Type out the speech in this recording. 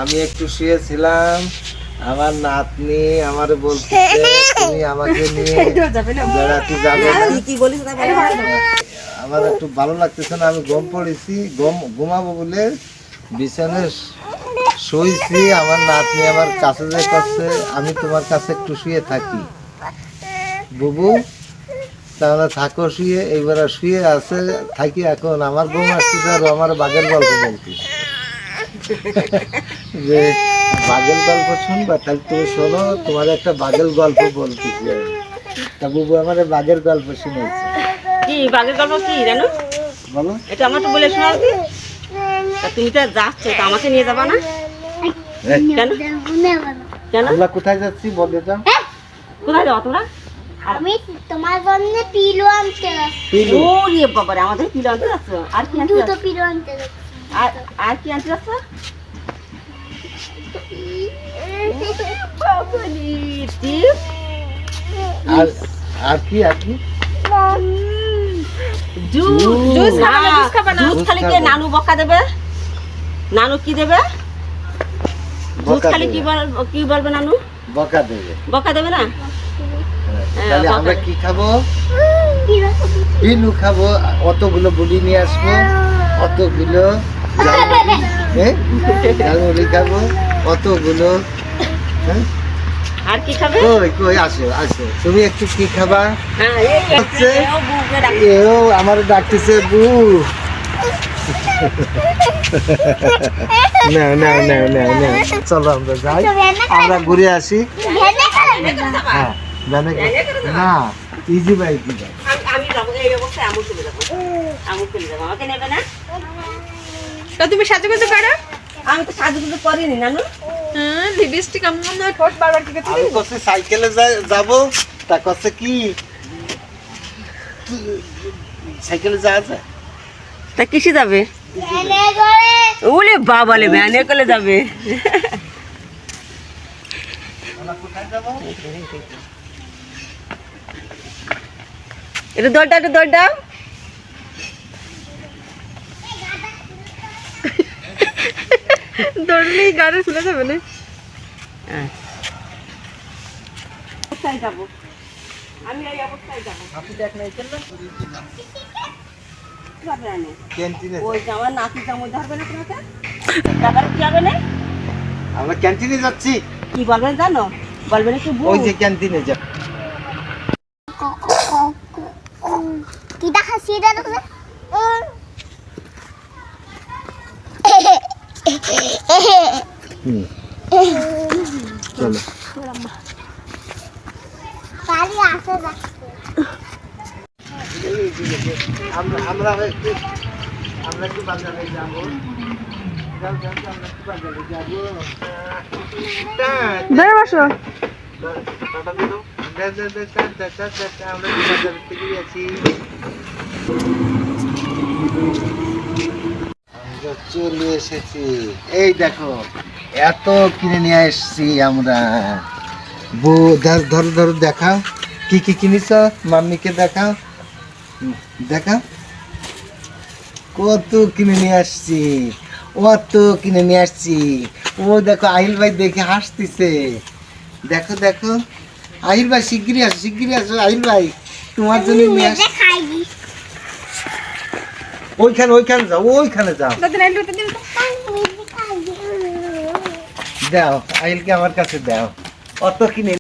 আমি একটু শুয়েছিলাম, আমার নাতনি আমারে বলছে তুমি আমাকে নিয়ে বেড়াতে যাবে না। আমার একটু ভালো লাগতেছে না, আমি ঘুম পড়েছি, ঘুমাবো বলে বিছানায় শুয়েছি। আমার নাতনি আমার কাছে যে করছে আমি তোমার কাছে একটু শুয়ে থাকি বুবু, তাহলে থাকো শুয়ে। এইবার শুয়ে আছে থাকি, এখন আমার ঘুম আসতেছে আর আমার বাঘের গল্প বলতিস যে বাঘের গল্প শুনবা, তাহলে তুমি শোনো, তোমার একটা বাঘের গল্প বলতেছি। তা বুবু আমার বাঘের গল্প শুনেছে। কি বাঘের গল্প কি জানো বলো, এটা আমার তো বলে শোনাও কি। তুমি তো যাচ্ছ, তো আমাকে নিয়ে যাবা না কেন? কেন আমরা কোথায় যাচ্ছি বলে দাও। কোথায় যাবো তোমরা? আমি তোমার জন্য পিলো আনতে যাচ্ছি। ওরে বাবারে, আমাদের পিলো আনতে যাচ্ছ? আর কি আনতে দুটো যাচ্ছ? পিলো আনতে যাচ্ছি। আর কি আনতে যাচ্ছ? আর আর কি আর কি জুস খালি কে নানু বকা দেবে? নানু কি দেবে? জুস খালি কি বলবে নানু? বকা দেবে। বকা দেবে না? তাহলে আমরা কি খাবো? পিলু খাবো, অতগুলো বুড়ি নিয়ে আসবো, অতগুলো ঝালমুড়ি খাবো, অতগুলো। আর কি খাবে? কই কই আসো আসো, তুমি একটু কি খাবা? হচ্ছে হচ্ছে এও আমার ডাকতেছে বু। না না না না না, চলো আমরা যাই, আমরা ঘুরে আসি। হ্যাঁ না, ইজি বাইক দিবা। আমি যাবো, এই অবস্থায় আমু চলে যাবো। আমু চলে যাবো, আমাকে নেবে না? তো তুমি সাজুগুজু করো? আমি তো সাজুগুজু করিনি নানু। হ্যাঁ, লিপস্টিক আমার না ঠোঁট বারবার কি করতে? আমি কচ্ছে সাইকেলে যাব, তা কচ্ছে কি সাইকেলে যাওয়া যায়? তা কিসে যাবে? ওলে বাবালে, ভ্যানে করে যাবে। একটু দৌড় দাও, একটু দৌড় দাও। দৌড়লেই গাড়ি খুলে যাবে না? অবস্থায় যাবো, আমি এই অবস্থায় যাবো। যাবে না। ক্যান্টিনে ওই যে আমার নাতি জামু ধরবে না তোমাকে? তারপরে কি হবে না? আমরা ক্যান্টিনে যাচ্ছি। কি বলবেন জানো? বলবেন কি বউ? ওই যে ক্যান্টিনে যাব। কি দেখাচ্ছি এটা দেখো। চলো গাড়ি আসে যাচ্ছে। আমরা একটু বাজারে যাবো। আমরা একটু বাজারে যাবো। ধরে বসো। টাটা দিলো। আমরা বাজার থেকে আছি। আমরা চলে এসেছি, এই দেখো এত কিনে নিয়ে এসেছি আমরা। ধরো ধরো দেখাও কি কি কিনেছ, মাম্মিকে দেখাও দেখাও। কত কিনে নিয়ে আসছি, অত কিনে নিয়ে আসছি। ও দেখো আহিল ভাই দেখে হাসতেছে, দেখো দেখো। আহিল ভাই শিগগিরই আসো আহিল ভাই, তোমার জন্য নিয়ে আসছি। ওইখানে যাও, ওইখানে যাও। দাও আহিলকে আমার কাছে দাও, অত কিনে